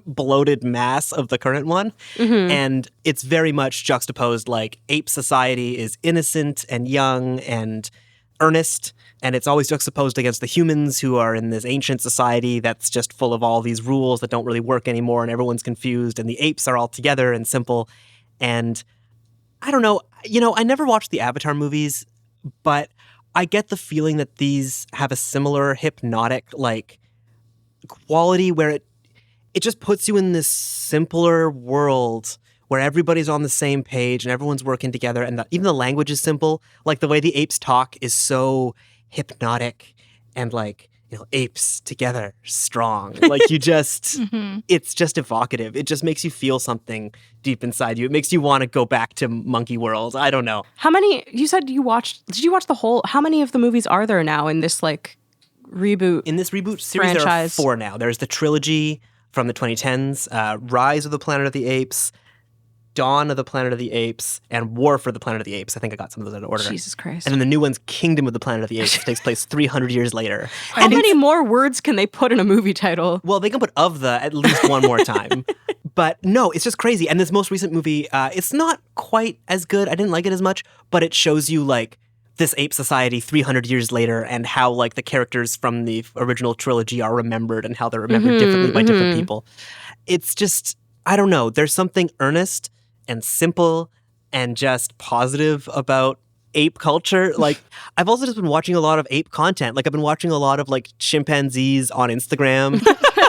bloated mass of the current one. Mm-hmm. And it's very much juxtaposed, like ape society is innocent and young and earnest, and it's always juxtaposed against the humans who are in this ancient society that's just full of all these rules that don't really work anymore, and everyone's confused, and the apes are all together and simple. And I don't know, I never watched the Avatar movies, but I get the feeling that these have a similar hypnotic like quality where it just puts you in this simpler world where everybody's on the same page and everyone's working together, and even the language is simple. Like the way the apes talk is so hypnotic and like, apes together, strong. Like you just, it's just evocative. It just makes you feel something deep inside you. It makes you want to go back to Monkey World. I don't know. How many, you said did you watch the whole, how many of the movies are there now in this like reboot? In this reboot series, franchise? There are 4 now. There's the trilogy from the 2010s, Rise of the Planet of the Apes, Dawn of the Planet of the Apes, and War for the Planet of the Apes. I think I got some of those out of order. Jesus Christ. And then the new one's Kingdom of the Planet of the Apes, which takes place 300 years later. How many more words can they put in a movie title? Well, they can put "of the" at least one more time. But no, it's just crazy. And this most recent movie, it's not quite as good. I didn't like it as much, but it shows you like this ape society 300 years later and how like the characters from the original trilogy are remembered and how they're remembered differently by different people. It's just, I don't know. There's something earnest and simple and just positive about ape culture. Like, I've also just been watching a lot of ape content. Like, I've been watching a lot of like chimpanzees on Instagram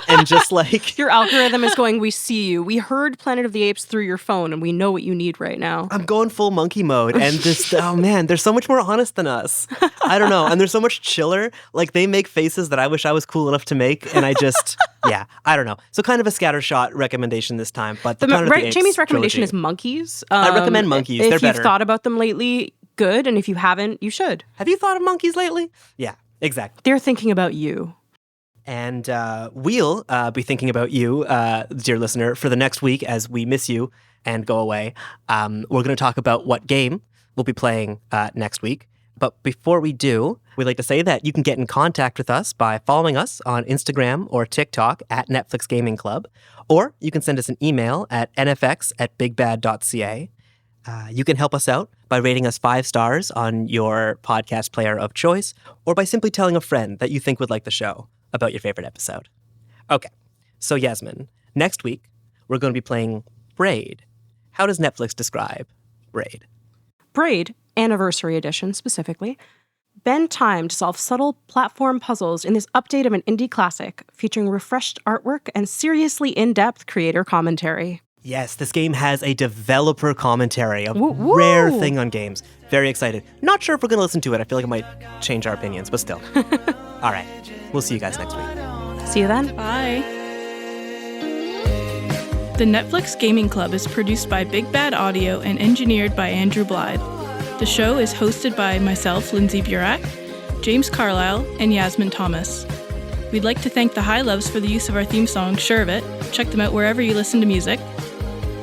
and just like... Your algorithm is going, we see you. We heard Planet of the Apes through your phone and we know what you need right now. I'm going full monkey mode and just, oh man, they're so much more honest than us. I don't know. And they're so much chiller. Like, they make faces that I wish I was cool enough to make. And I just, yeah, I don't know. So kind of a scattershot recommendation this time. But Jamie's recommendation trilogy. Is monkeys. I recommend monkeys. They're better. If you've thought about them lately, good. And if you haven't, you should. Have you thought of monkeys lately? Yeah, exactly. They're thinking about you. And we'll be thinking about you, dear listener, for the next week as we miss you and go away. We're going to talk about what game we'll be playing next week. But before we do, we'd like to say that you can get in contact with us by following us on Instagram or TikTok at Netflix Gaming Club, or you can send us an email at nfx@bigbad.ca. You can help us out by rating us 5 stars on your podcast player of choice, or by simply telling a friend that you think would like the show about your favorite episode. Okay, so Yasmin, next week we're going to be playing Braid. How does Netflix describe Braid? Braid, Anniversary Edition specifically, bend time to solve subtle platform puzzles in this update of an indie classic, featuring refreshed artwork and seriously in-depth creator commentary. Yes, this game has a developer commentary, a rare thing on games. Very excited. Not sure if we're going to listen to it. I feel like it might change our opinions, but still. All right. We'll see you guys next week. See you then. Bye. The Netflix Gaming Club is produced by Big Bad Audio and engineered by Andrew Blythe. The show is hosted by myself, Lindsay Burak, James Carlisle, and Yasmin Thomas. We'd like to thank the High Loves for the use of our theme song, Sure of It. Check them out wherever you listen to music.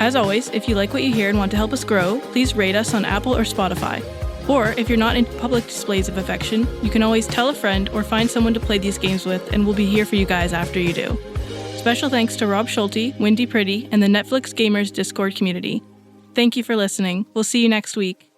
As always, if you like what you hear and want to help us grow, please rate us on Apple or Spotify. Or, if you're not into public displays of affection, you can always tell a friend or find someone to play these games with, and we'll be here for you guys after you do. Special thanks to Rob Schulte, Wendy Pretty, and the Netflix Gamers Discord community. Thank you for listening. We'll see you next week.